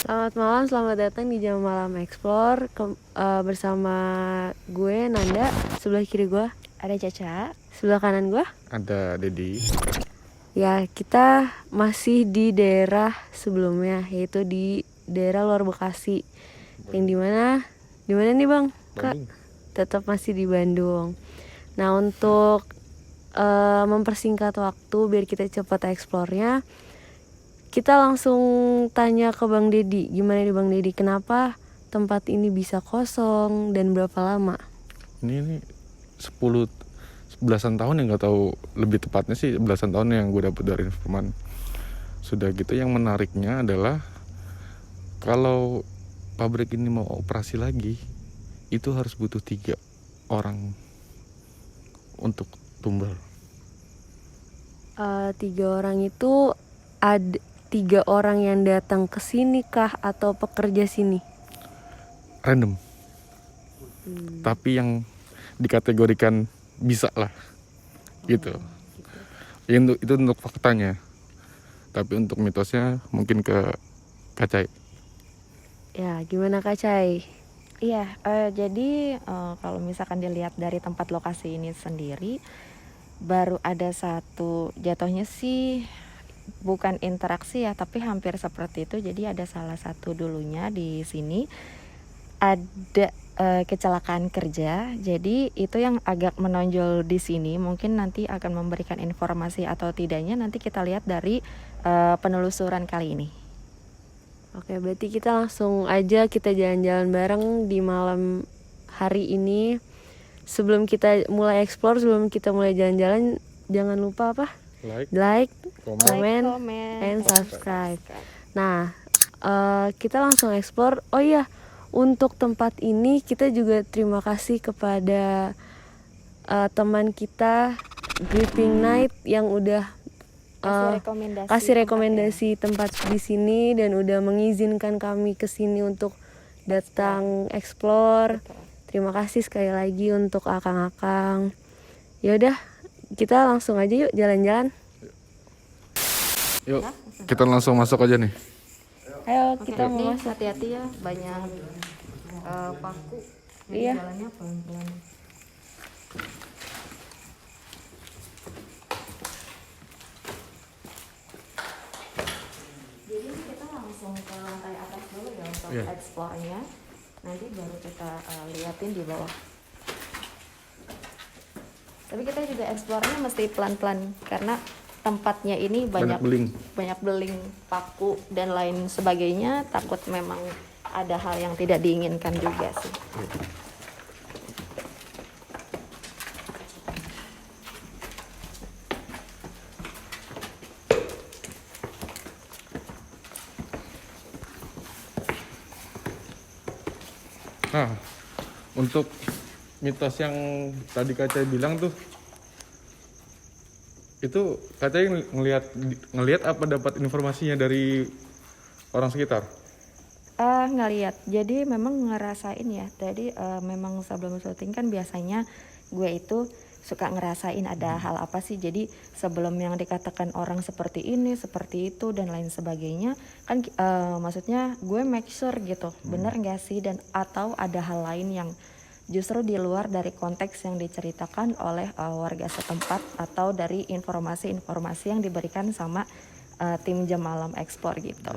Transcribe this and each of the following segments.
Selamat malam, selamat datang di Jam Malam Explore bersama gue Nanda. Sebelah kiri gue Ada Caca. sebelah kanan gue Ada Dedi. ya. Kita masih di daerah sebelumnya, yaitu di daerah luar Bekasi. Yang dimana nih bang? Kak, Bandung. tetap masih di Bandung. Nah, untuk mempersingkat waktu biar kita cepat eksplornya, kita langsung tanya ke Bang Dedi. Gimana nih Bang Dedi, kenapa tempat ini bisa kosong dan berapa lama? Ini 10 belasan tahun yang nggak tahu, lebih tepatnya sih belasan tahun yang gue dapat dari informan. Sudah gitu, yang menariknya adalah kalau pabrik ini mau operasi lagi, itu harus butuh 3 orang untuk tumbal. 3 orang itu ada 3 orang yang datang ke sini kah atau pekerja sini? Random. Tapi yang dikategorikan bisa lah, gitu. Itu untuk faktanya. Tapi untuk mitosnya mungkin ke Kacai. Ya, gimana Kak Cai? Iya, jadi kalau misalkan dilihat dari tempat lokasi ini sendiri, baru ada satu, jatuhnya sih bukan interaksi ya, tapi hampir seperti itu. Jadi ada salah satu dulunya di sini ada kecelakaan kerja. Jadi itu yang agak menonjol di sini. Mungkin nanti akan memberikan informasi atau tidaknya nanti kita lihat dari penelusuran kali ini. Oke, berarti kita langsung aja kita jalan-jalan bareng di malam hari ini. Sebelum kita mulai explore, sebelum kita mulai jalan-jalan, jangan lupa apa? Like, comment, and subscribe. Nah, kita langsung explore. Oh iya, untuk tempat ini kita juga terima kasih kepada teman kita Gripping Night yang udah kasih rekomendasi tempat di sini dan udah mengizinkan kami ke sini untuk datang explore. Terima kasih sekali lagi untuk akang-akang. Ya udah, kita langsung aja yuk jalan-jalan. Yuk, kita langsung masuk aja nih. Ayo, kita mau nih, masuk. hati-hati ya, banyak paku. Jadi Iya. jalannya pelan-pelan. Jadi kita langsung ke lantai atas dulu ya untuk explore-nya. Nanti baru kita liatin di bawah. Tapi kita juga explore-nya mesti pelan-pelan karena tempatnya ini banyak beling, paku dan lain sebagainya. Takut memang ada hal yang tidak diinginkan juga sih. Nah, untuk mitos yang tadi Kacai bilang tuh, itu Kacai ngelihat apa dapat informasinya dari orang sekitar? Ngeliat, jadi memang ngerasain ya. Jadi memang sebelum syuting kan biasanya gue itu suka ngerasain ada hal apa sih. Jadi sebelum yang dikatakan orang seperti ini, seperti itu dan lain sebagainya, kan maksudnya gue make sure gitu, bener nggak sih, dan atau ada hal lain yang justru di luar dari konteks yang diceritakan oleh warga setempat atau dari informasi-informasi yang diberikan sama tim Jam Malam Explore gitu.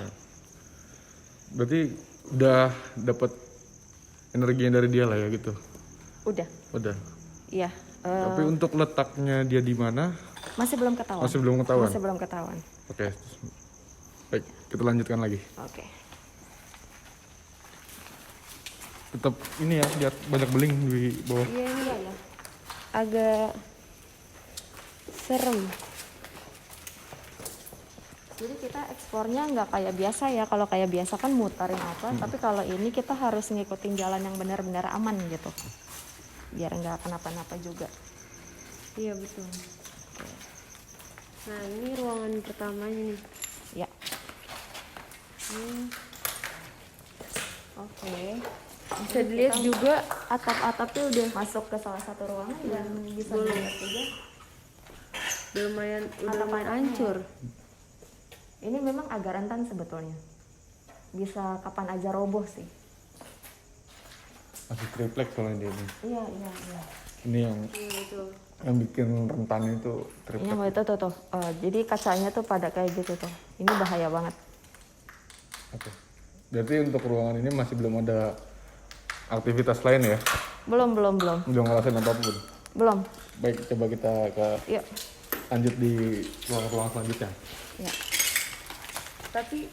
Berarti udah dapat energi dari dia lah ya gitu. Udah. Iya. Tapi untuk letaknya dia di mana? Masih belum ketahuan. Masih belum ketahuan. Oke. Baik, kita lanjutkan lagi. Oke. Tetap ini ya, lihat banyak beling di bawah. Iya, ini ya. Agak serem. Jadi kita ekspornya nggak kayak biasa ya. Kalau kayak biasa kan muterin apa, tapi kalau ini kita harus ngikutin jalan yang benar-benar aman gitu, biar nggak kenapa-napa juga. Iya betul. Nah, ini ruangan pertamanya nih. Ya. Oke. Bisa dilihat juga atap-atapnya udah Masuk ke salah satu ruangan dan bisa Boleh. dilihat juga. lumayan hancur. Ini memang agak rentan sebetulnya. bisa kapan aja roboh sih. Masih triplek kalau ini. Iya iya iya. Ini yang Betul. yang bikin rentan itu Ini triplek. itu tuh. Jadi kacanya tuh pada kayak gitu tuh. Ini bahaya banget. Oke. Berarti untuk ruangan ini masih belum ada aktivitas lain ya? Belum. Belum ngerasain apapun. Belum. Baik, coba kita Yuk. lanjut di ruang-ruang selanjutnya. Ya. Tapi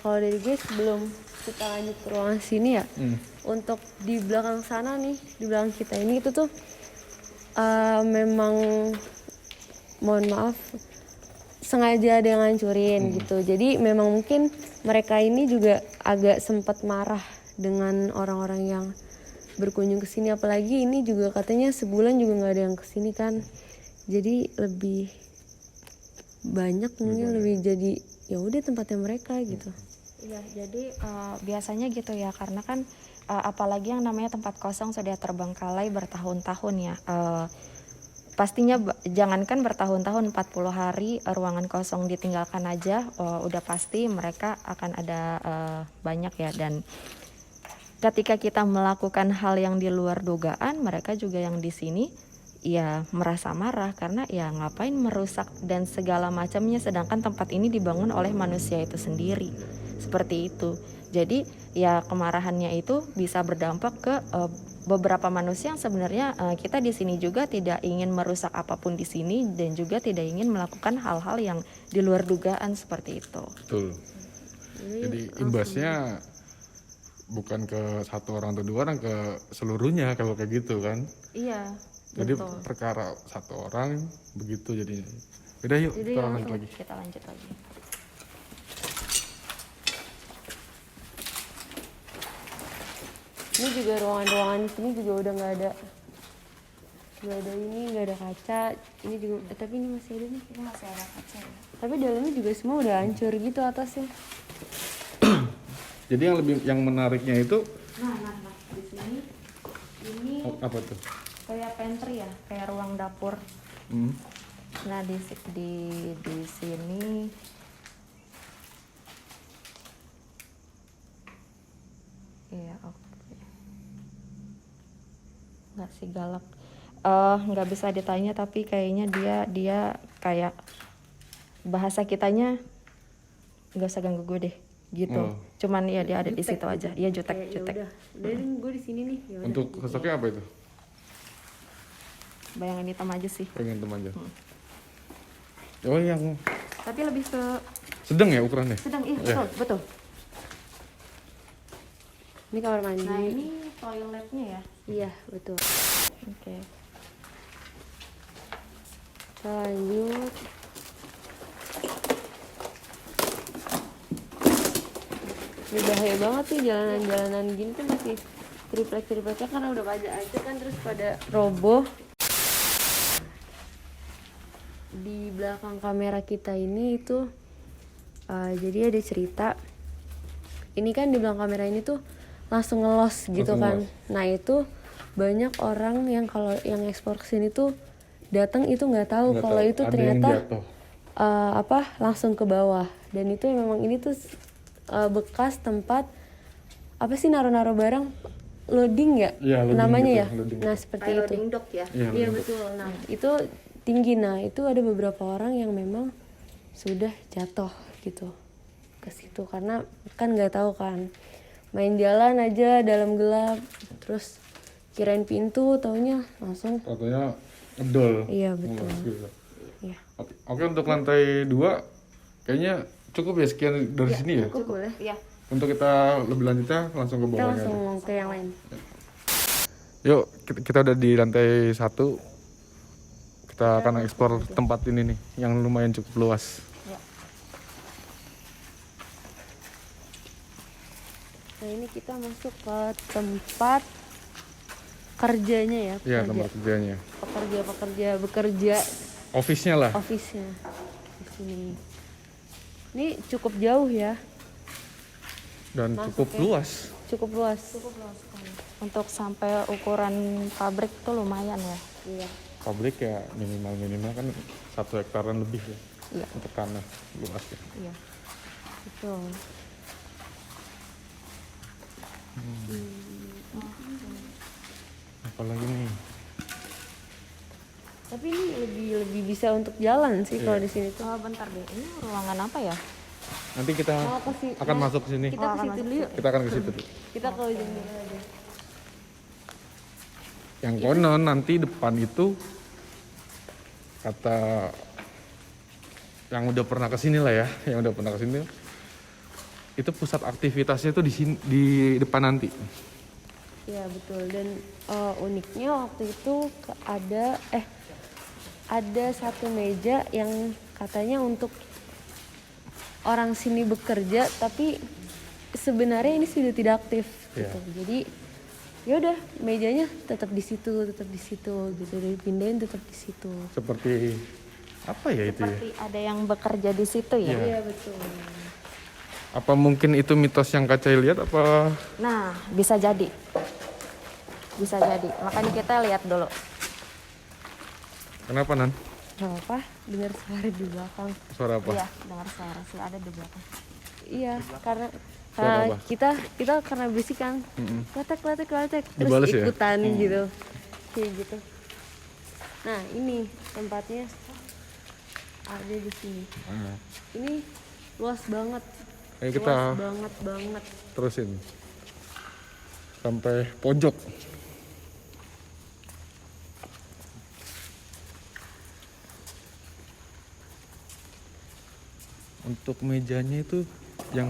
kalau dari gue sebelum kita lanjut ke ruangan sini ya, untuk di belakang sana nih, di belakang kita ini itu tuh memang mohon maaf sengaja ada yang ngancurin gitu. Jadi memang mungkin mereka ini juga agak sempat marah dengan orang-orang yang berkunjung ke sini, apalagi ini juga katanya sebulan juga nggak ada yang kesini kan. Jadi lebih banyak mungkin lebih jadi ya udah tempatnya mereka gitu. Iya, jadi biasanya gitu ya, karena kan apalagi yang namanya tempat kosong sudah terbengkalai bertahun-tahun ya. Pastinya jangankan bertahun-tahun, 40 hari ruangan kosong ditinggalkan aja, udah pasti mereka akan ada banyak ya. Dan ketika kita melakukan hal yang di luar dugaan, mereka juga yang di sini ya merasa marah karena ya ngapain merusak dan segala macamnya, sedangkan tempat ini dibangun oleh manusia itu sendiri. Seperti itu. Jadi ya kemarahannya itu bisa berdampak ke beberapa manusia yang sebenarnya kita di sini juga tidak ingin merusak apapun di sini dan juga tidak ingin melakukan hal-hal yang di luar dugaan seperti itu. Betul. Jadi imbasnya bukan ke satu orang atau dua orang, ke seluruhnya kalau kayak gitu kan. Iya. Jadi betul. perkara satu orang begitu jadinya. Udah yuk Jadi kita ya, lanjut lagi. kita lanjut lagi. Ini juga ruangan-ruangan sini juga udah nggak ada ini, nggak ada kaca. Ini juga tapi ini masih ada nih. Ini masih ada kaca ya. Tapi dalamnya juga semua udah hancur gitu atasnya. Jadi yang menariknya itu Nah, di sini ini apa tuh? kayak pantry ya, kayak ruang dapur. Nah, di sini iya, oke. Nggak sih galak. Nggak bisa ditanya, tapi kayaknya dia kayak bahasa kitanya nggak usah ganggu gue deh gitu. Cuman ya dia ada di situ aja. Iya, jutek. Udah gue di sini nih. Ya udah. Untuk sosoknya apa itu? Bayangan hitam aja sih. Pengen teman aja. Oh, yang Tapi lebih ke sedang ya ukurannya? sedang, iya Ya. betul. Ini kamar mandi. Nah, ini toiletnya ya. Iya betul. Oke. Kita lanjut. Ini bahaya banget sih jalanan-jalanan gini tuh masih triplek-tripleknya karena udah pada aja kan terus pada roboh. Di belakang kamera kita ini itu jadi ada cerita. Ini kan di belakang kamera ini tuh langsung ngelos gitu Langsung kan. ngelos. Nah itu banyak orang yang kalau yang ekspor ke sini tuh datang itu nggak tahu Nggak kalau tahu, itu ada yang ternyata jatuh. langsung ke bawah. Dan itu memang ini tuh bekas tempat apa sih naruh-naruh barang loading ya, Iya, loading namanya gitu, ya. loading. Nah seperti Kayak itu. loading dock ya. Iya, Iya betul. betul. Nah itu tinggi. Nah itu ada beberapa orang yang memang sudah jatuh gitu ke situ karena kan nggak tahu kan, main jalan aja dalam gelap terus kirain pintu, taunya langsung. Katanya ngedol. Iya betul. Gitu. Iya. Oke, untuk lantai 2 kayaknya cukup ya sekian dari sini ya. Cukup boleh. Iya. Untuk kita lebih lanjutnya langsung ke Kita bawahnya. langsung aja. ke yang lain. Yuk, kita udah di lantai 1. Kita akan eksplor tempat ini nih yang lumayan cukup luas. Nah ini kita masuk ke tempat kerjanya ya, Iya, tempat kerjanya. bekerja Office-nya lah. office-nya di sini. Ini cukup jauh ya, Dan Masuk cukup ya. luas. cukup luas. Untuk sampai ukuran pabrik tuh lumayan ya. Iya. Pabrik ya minimal kan 1 hektaran lebih ya. Iya. Untuk tanah luas ya. Iya. Betul. Apalagi nih. Tapi ini lebih bisa untuk jalan sih kalau Iya. di sini tuh. Oh, bentar deh, ini ruangan apa ya? Nanti kita Mau apa sih? akan masuk sini. Kita ke situ dulu yuk. Kita akan ke situ. Kita ke ujung dulu aja. Yang konon nanti depan itu kata yang udah pernah kesini lah ya, yang udah pernah kesini itu pusat aktivitasnya tuh di sini, di depan nanti. Iya betul, dan uniknya waktu itu ada satu meja yang katanya untuk orang sini bekerja, tapi sebenarnya ini sudah tidak aktif Iya. gitu. Jadi ya udah mejanya tetap di situ gitu, dipindahin tetap di situ. Seperti apa ya itu ya? Seperti ada yang bekerja di situ ya. Iya. Iya betul. Apa mungkin itu mitos yang Kacai lihat apa? Nah, bisa jadi. Bisa jadi. Makanya kita lihat dulu. Kenapa Nan? Gak apa, dengar suara di belakang. Suara apa? Iya, dengar suara sih ada di belakang. Iya, karena Suara apa? kita karena berisik kan, kletek terus Dibales ya? ikutan gitu, kayak gitu. Nah ini tempatnya ada di sini. Nah, Ini luas banget, ayo kita luas banget. terusin sampai pojok. Untuk mejanya itu yang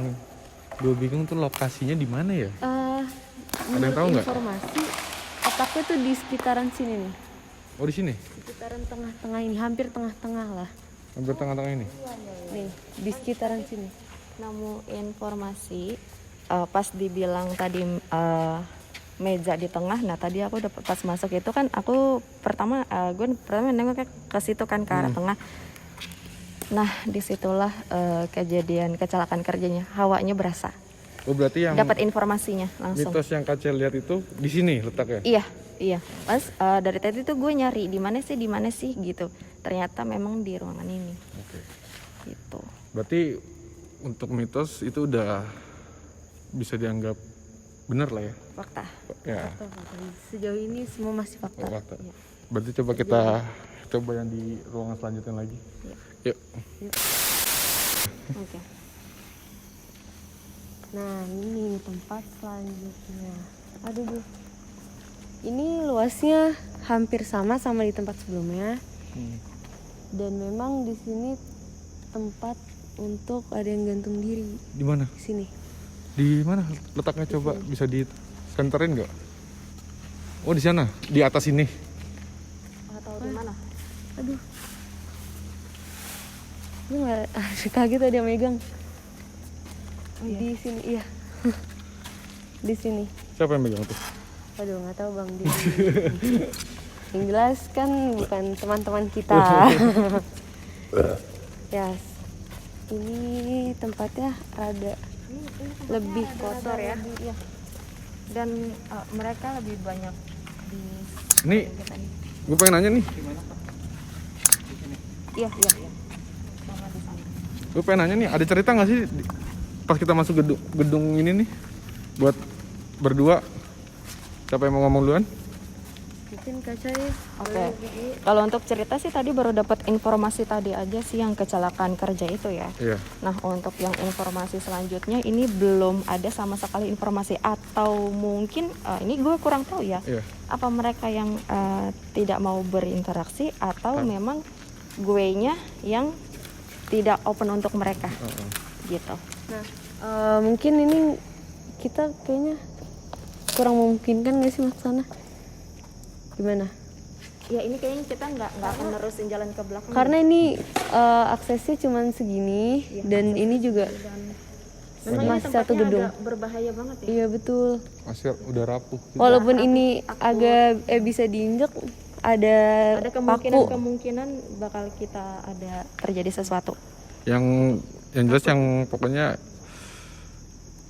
gue bingung tuh lokasinya di mana ya? Ada yang tahu nggak? Informasi otaknya tuh di sekitaran sini nih, Oh di sini, sekitaran tengah-tengah ini, hampir tengah-tengah lah. hampir tengah-tengah ini. Nih di sekitaran sini. Nemu informasi pas dibilang tadi meja di tengah. Nah tadi aku udah pas masuk itu kan aku gue pertama nengok ke situ kan ke arah tengah. Nah disitulah kejadian kecelakaan kerjanya, hawanya berasa. Oh berarti yang Dapat informasinya langsung. mitos yang Kacai lihat itu di sini letaknya. Iya. Pas dari tadi tuh gue nyari di mana sih gitu. Ternyata memang di ruangan ini. Oke. Gitu. Berarti untuk mitos itu udah bisa dianggap benar lah ya. Fakta. Ya. Sejauh ini semua masih fakta. Fakta. Iya. Berarti coba kita coba yang di ruangan selanjutnya lagi. Iya. Yuk. Oke. Nah ini tempat selanjutnya. Aduh Bu. Ini luasnya hampir sama di tempat sebelumnya. Dan memang di sini tempat untuk ada yang gantung diri Di mana? di sini. Di mana letaknya coba bisa di senterin nggak? Oh di sana, di atas ini. Atau di mana? Aduh. Gue nggak kaget ada yang megang. Di sini iya. Di sini. Siapa yang megang tuh? Aduh nggak tahu Bang di sini. Yang jelas kan bukan teman-teman kita. Ya. Ini tempatnya rada lebih kotor ya. Iya. Dan mereka lebih banyak di Ini kita nih. gue pengen nanya nih. Iya. Sama di sana. Gue pengen nanya nih, ada cerita nggak sih pas kita masuk gedung ini nih buat berdua? Siapa yang mau ngomong duluan? Mungkin Kacai. Oke. Kalau untuk cerita sih tadi baru dapat informasi tadi aja sih yang kecelakaan kerja itu ya. Iya. Nah untuk yang informasi selanjutnya ini belum ada sama sekali informasi atau mungkin ini gue kurang tahu ya. Iya. Apa mereka yang tidak mau berinteraksi atau memang gue-nya yang tidak open untuk mereka gitu. Nah, mungkin ini kita kayaknya kurang memungkinkan nggak sih masuk sana? Gimana? Ya ini kayaknya kita nggak akan nerusin jalan ke belakang. Karena ini aksesnya cuma segini dan ini juga memang masih satu gedung. berbahaya banget ya. Iya betul. Masih udah rapuh. Gitu. Walaupun ini agak bisa diinjek, ada Ada paku. kemungkinan bakal kita ada terjadi sesuatu. Yang jelas yang pokoknya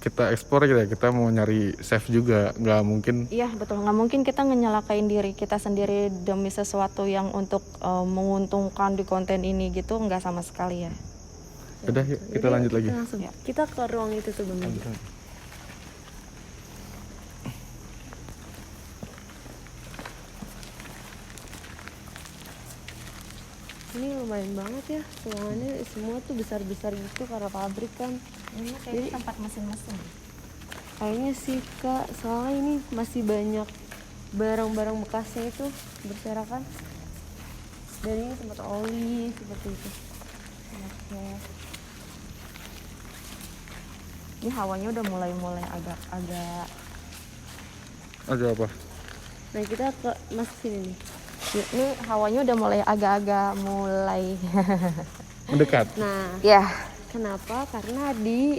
kita eksplor gitu ya, kita mau nyari safe juga, nggak mungkin. Iya betul, nggak mungkin kita nyelakain diri kita sendiri demi sesuatu yang untuk menguntungkan di konten ini gitu, nggak sama sekali ya. Udah yuk, kita lanjut lagi. Kita langsung. Kita ke ruang itu tuh Bang. lumayan banget ya, ruangannya semua tuh besar-besar gitu karena pabrik kan. Ini kayaknya tempat mesin-mesin. Kayaknya sih Kak, soalnya ini masih banyak barang-barang bekasnya itu berserakan. Dan ini tempat oli seperti itu. Oke. Ini hawanya udah mulai agak Ada apa? Nah kita ke masuk sini nih. ini hawanya udah mulai agak-agak mulai Mendekat. Nah ya. kenapa? Karena di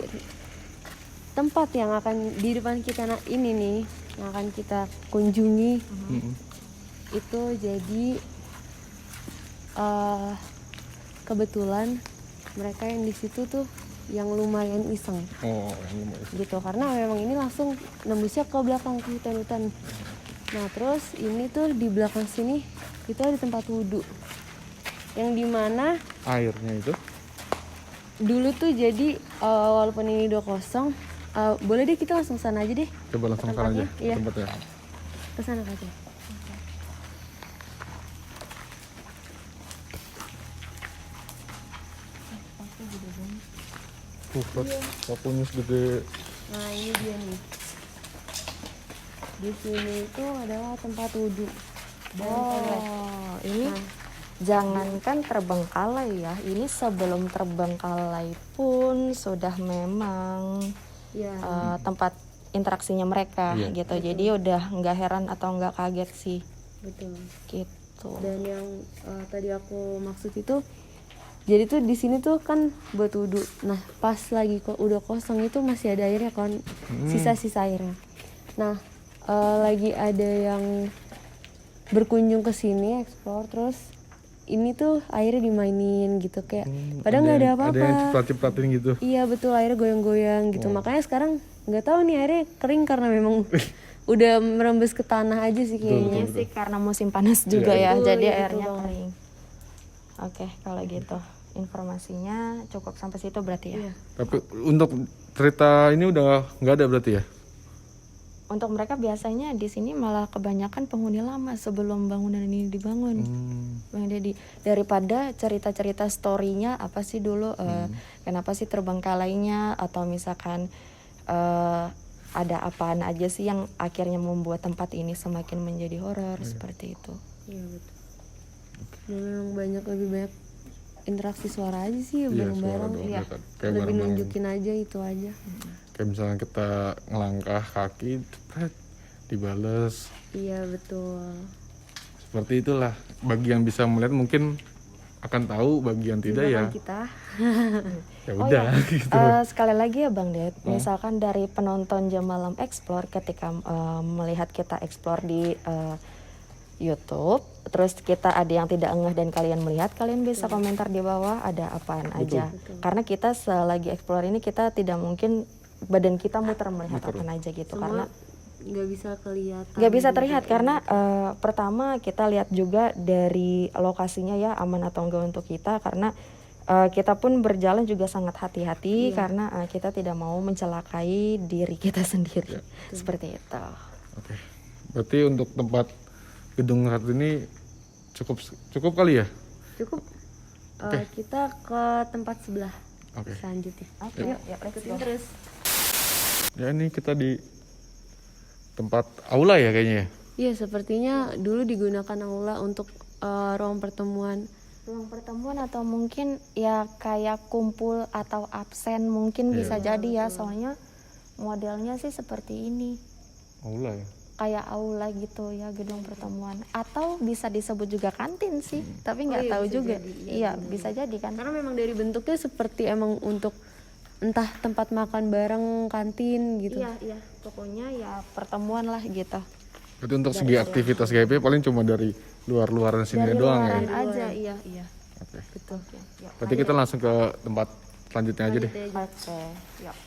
tempat yang akan di depan kita ini nih, yang akan kita kunjungi Mm-mm. itu jadi kebetulan mereka yang di situ tuh yang lumayan iseng Oh, yang lumayan. gitu, karena memang ini langsung nembusnya ke belakang ke hutan-hutan. Nah terus ini tuh di belakang sini itu ada tempat wudhu yang dimana Airnya itu. dulu tuh jadi walaupun ini udah kosong, boleh deh kita langsung sana aja deh, Coba langsung sekarang aja Iya. tempatnya. ke sana aja. Pakunya segede. Nah ini dia nih, di sini itu adalah tempat wudhu dan toilet. Oh, ini Nah, jangankan terbengkalai ya, ini sebelum terbengkalai pun sudah memang ya tempat interaksinya mereka Iya. gitu. Jadi udah nggak heran atau nggak kaget sih betul. gitu. Dan yang tadi aku maksud itu, jadi tuh di sini tuh kan buat wudhu. Nah pas lagi kok udah kosong itu masih ada airnya kan, sisa-sisa airnya. Nah lagi ada yang berkunjung ke sini explore, terus ini tuh airnya dimainin gitu kayak, padahal nggak ada Ada apa-apa. yang ciprat-cipratin gitu. Iya betul, airnya goyang-goyang gitu. Makanya sekarang nggak tahu nih airnya kering karena memang udah merembes ke tanah aja sih kayaknya. Ini sih karena musim panas juga ya, Betul, jadi iya, betul airnya banget. kering. Oke, kalau gitu informasinya cukup sampai situ berarti ya. Iya. Tapi untuk cerita ini udah nggak ada berarti ya? Untuk mereka biasanya di sini malah kebanyakan penghuni lama sebelum bangunan ini dibangun. Bang Deddy, daripada cerita-cerita story-nya apa sih dulu, kenapa sih terbengkalainya, atau misalkan ada apaan aja sih yang akhirnya membuat tempat ini semakin menjadi horor seperti itu. Iya betul. Dan memang lebih banyak interaksi suara aja sih, Iya, bareng-bareng. suara doang, Iya. kayak Lebih bareng-bareng. nunjukin aja itu aja. Kayak misalnya kita ngelangkah kaki, jepret, dibales. Iya betul. Seperti itulah. Bagi yang bisa melihat mungkin akan tahu, bagi yang tidak ya Gimana kita? ya Oh udah ya, gitu. sekali lagi ya Bang Ded, misalkan dari penonton Jam Malam Explore ketika melihat kita explore di YouTube, terus kita ada yang tidak ngeh dan kalian melihat, kalian bisa komentar di bawah ada apaan aja. Karena kita selagi explore ini kita tidak mungkin badan kita muter melihat apa aja gitu, karena Nggak bisa kelihatan. nggak bisa terlihat karena pertama kita lihat juga dari lokasinya ya aman atau enggak untuk kita, karena kita pun berjalan juga sangat hati-hati karena kita tidak mau mencelakai diri kita sendiri seperti itu. Oke. Berarti untuk tempat gedung satu ini cukup kali ya? Cukup. Kita ke tempat sebelah Oke. selanjutnya. Oke, ya Ikutin terus. Ya ini kita di tempat aula ya kayaknya ya? Iya, sepertinya dulu digunakan aula untuk ruang pertemuan. Ruang pertemuan atau mungkin ya kayak kumpul atau absen mungkin bisa jadi ya, soalnya modelnya sih seperti ini. Aula ya? Kayak aula gitu ya, gedung pertemuan, atau bisa disebut juga kantin sih, tapi nggak tahu bisa juga. jadi, Iya, bisa jadi kan. Karena memang dari bentuknya seperti emang untuk entah tempat makan bareng, kantin gitu. Iya, pokoknya ya pertemuan lah gitu. Berarti untuk segi aktivitas GP paling cuma dari luar-luaran sini Dari doang luaran ya? aja, iya. Oke. Betul. Ya. Berarti kita langsung ke tempat selanjutnya aja deh. Oke, yuk.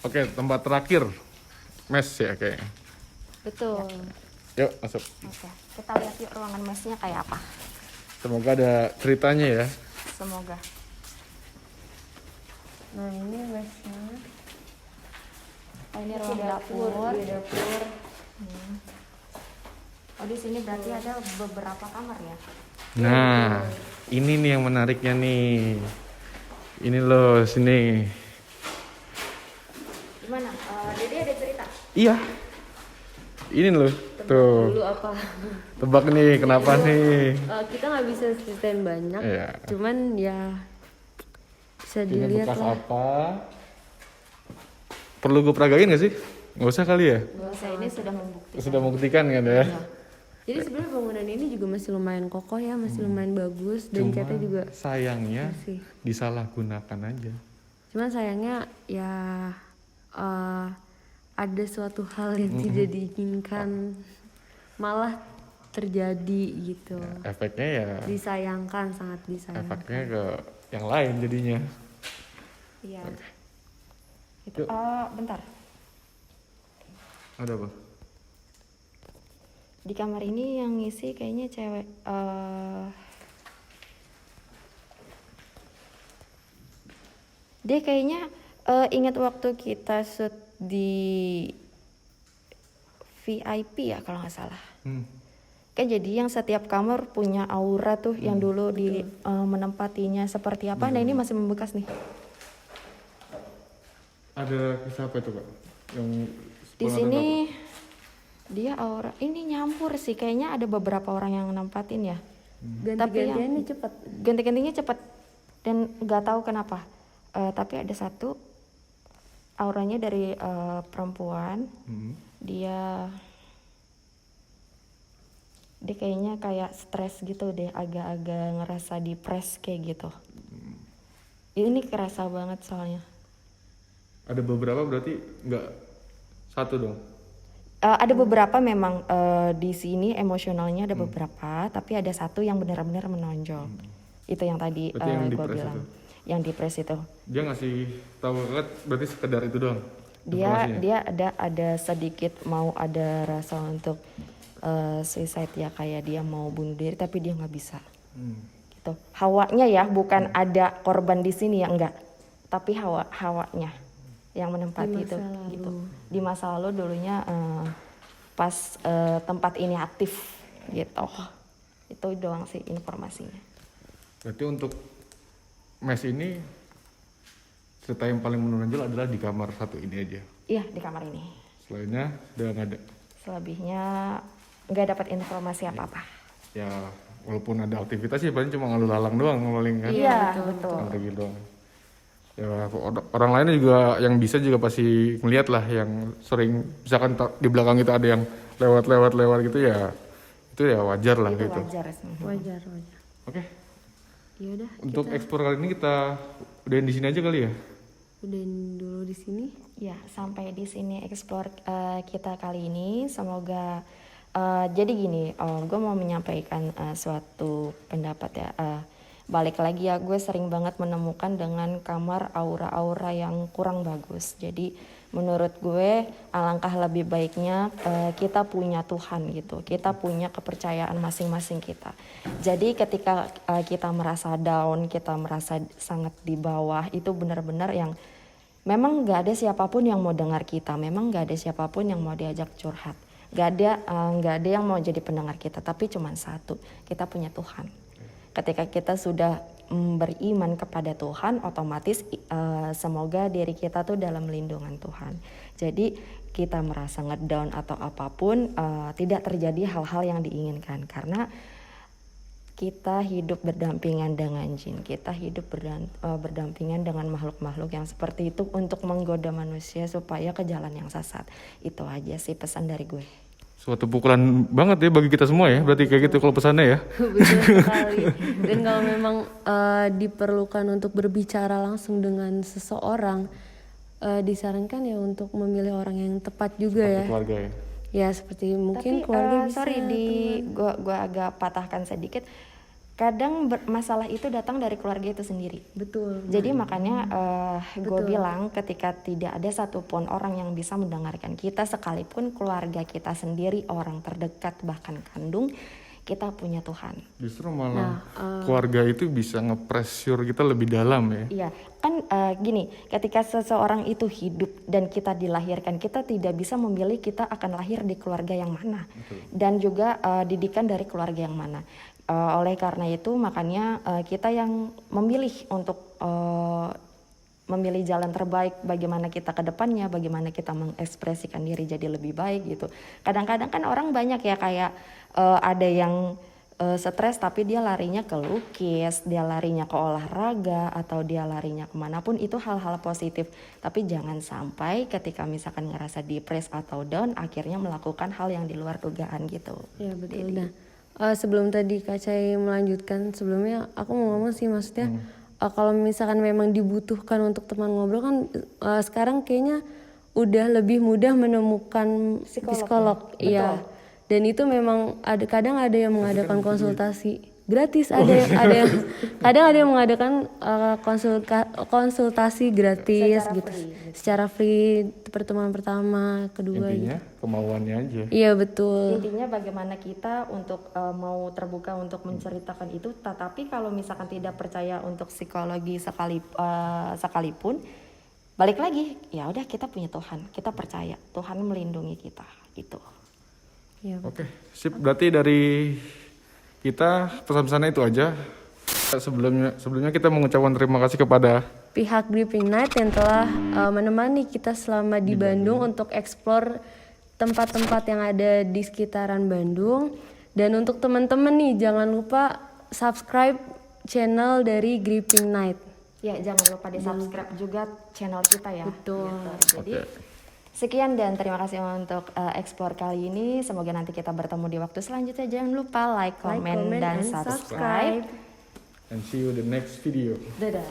Oke, tempat terakhir. Mes ya kayaknya. Betul. Yuk masuk. Oke, kita lihat yuk ruangan mesnya kayak apa. Semoga ada ceritanya ya. Semoga. Nah ini mesnya. Oh, ini ruang dapur. Iya, dapur. Oh, di sini berarti ada beberapa kamar ya. Nah, ini nih yang menariknya nih. Ini loh, sini. Gimana? Dede ada cerita? Iya. Ini loh, tuh. Dulu apa? Tebak nih, kenapa nih? Kita nggak bisa ceritain banyak, Iya. cuman ya bisa Ini dilihat bekas lah. apa? Perlu gue peragain gak sih? Nggak usah kali ya? Bahasa ini sudah membuktikan. Sudah membuktikan kan ya? Jadi sebenarnya bangunan ini juga masih lumayan kokoh ya, masih lumayan bagus dan Cuma catnya juga sayangnya masih. disalahgunakan aja. Cuman sayangnya ya ada suatu hal yang tidak diinginkan malah terjadi gitu. Efeknya ya, Disayangkan, sangat disayangkan. efeknya ke yang lain jadinya. Iya. Itu. Yuk. Bentar. Ada apa? Di kamar ini yang ngisi kayaknya cewek. Dia kayaknya ingat waktu kita shoot di VIP ya kalau nggak salah. Kan jadi yang setiap kamar punya aura tuh yang dulu di menempatinya seperti apa. Nah ini masih membekas nih. Ada kisah apa itu kak? Yang Di pernah sini dengar? dia aura ini nyampur sih. Kayaknya ada beberapa orang yang nempatin ya. Ganti-gantiannya cepet. Ganti-gantinya cepet dan nggak tahu kenapa. Tapi ada satu auranya dari perempuan. Dia kayaknya kayak stres gitu deh, agak-agak ngerasa depres kayak gitu. Ini kerasa banget soalnya. Ada beberapa berarti nggak satu dong? Ada beberapa memang di sini emosionalnya ada beberapa, tapi ada satu yang benar-benar menonjol. Itu yang tadi Berarti yang gue depres bilang. itu? Yang depres itu. Dia ngasih tahu kakak berarti sekedar itu doang? Informasinya? Dia ada sedikit mau ada rasa untuk suicide ya, kayak dia mau bunuh diri tapi dia nggak bisa. Gitu. Hawanya ya, bukan ada korban di sini ya, enggak. Tapi hawanya yang menempati Di masa itu lalu. gitu. Di masa lalu dulunya pas tempat ini aktif gitu. Itu doang sih informasinya. Berarti untuk mes ini cerita yang paling menonjol adalah di kamar satu ini aja. Iya, di kamar ini. Selainnya udah nggak ada. Selebihnya nggak dapat informasi apa-apa. Ya walaupun ada aktivitas sih paling cuma ngalu lalang doang paling kan. Iya, betul. Kayak gitu doang. Ya orang lainnya juga yang bisa juga pasti melihat lah, yang sering misalkan di belakang kita ada yang lewat gitu ya, itu ya wajar lah Itu gitu. wajar. Wajar. Oke. Ya udah, Untuk eksplor kali ini kita udahin di sini aja kali ya. udahin dulu di sini. Ya, sampai di sini explore kita kali ini. Semoga jadi gini, gue mau menyampaikan suatu pendapat ya. Balik lagi ya, gue sering banget menemukan dengan kamar aura-aura yang kurang bagus. Jadi menurut gue alangkah lebih baiknya kita punya Tuhan gitu. Kita punya kepercayaan masing-masing kita. Jadi ketika kita merasa down, kita merasa sangat di bawah, itu benar-benar yang memang gak ada siapapun yang mau dengar kita. Memang gak ada siapapun yang mau diajak curhat. Gak ada yang mau jadi pendengar kita. Tapi cuma satu, kita punya Tuhan. Ketika kita sudah beriman kepada Tuhan, otomatis semoga diri kita tuh dalam lindungan Tuhan. Jadi kita merasa ngedown atau apapun tidak terjadi hal-hal yang diinginkan, karena kita hidup berdampingan dengan jin, kita hidup berdampingan dengan makhluk-makhluk yang seperti itu untuk menggoda manusia supaya ke jalan yang sesat. Itu aja sih pesan dari gue. Suatu pukulan banget ya bagi kita semua ya, berarti kayak gitu kalau pesannya ya. Betul sekali. Dan kalau memang diperlukan untuk berbicara langsung dengan seseorang, disarankan ya untuk memilih orang yang tepat juga Seperti ya. keluarga ya. Ya seperti mungkin Tapi keluarga bisa. gua agak patahkan sedikit. Kadang masalah itu datang dari keluarga itu sendiri. Betul. Jadi makanya gue Betul. bilang ketika tidak ada satupun orang yang bisa mendengarkan kita, sekalipun keluarga kita sendiri, orang terdekat bahkan kandung, kita punya Tuhan. Justru malah keluarga itu bisa nge-pressure kita lebih dalam ya. Iya, kan gini, ketika seseorang itu hidup dan kita dilahirkan, kita tidak bisa memilih kita akan lahir di keluarga yang mana. Dan juga didikan dari keluarga yang mana. Oleh karena itu makanya kita yang memilih untuk memilih jalan terbaik bagaimana kita ke depannya, bagaimana kita mengekspresikan diri jadi lebih baik gitu. Kadang-kadang kan orang banyak ya kayak ada yang stres tapi dia larinya ke lukis, dia larinya ke olahraga, atau dia larinya kemanapun, itu hal-hal positif. Tapi jangan sampai ketika misalkan ngerasa depres atau down akhirnya melakukan hal yang di luar dugaan gitu. Ya betul. Nah, sebelum tadi Kak Cai melanjutkan, sebelumnya aku mau ngomong sih, maksudnya kalau misalkan memang dibutuhkan untuk teman ngobrol kan sekarang kayaknya udah lebih mudah menemukan psikolog. Iya. Dan itu memang kadang ada yang mengadakan konsultasi gratis, kadang ada yang mengadakan konsultasi gratis gitu, secara free pertemuan pertama, kedua Intinya gitu. kemauannya aja. Iya betul. Intinya bagaimana kita untuk mau terbuka untuk menceritakan itu, tetapi kalau misalkan tidak percaya untuk psikologi sekalipun, balik lagi, ya udah kita punya Tuhan, kita percaya Tuhan melindungi kita gitu. Iya. Oke, sip. Berarti dari kita pesan-pesannya itu aja. Sebelumnya kita mengucapkan terima kasih kepada Pihak Gripping Night yang telah menemani kita selama di Bandung untuk explore tempat-tempat yang ada di sekitaran Bandung. Dan untuk teman-teman nih, jangan lupa subscribe channel dari Gripping Night. Ya, jangan lupa di subscribe juga channel kita ya. Betul. Gitu. Jadi sekian dan terima kasih untuk explore kali ini. Semoga nanti kita bertemu di waktu selanjutnya. Jangan lupa like, comment, dan subscribe. and see you the next video. Dadah.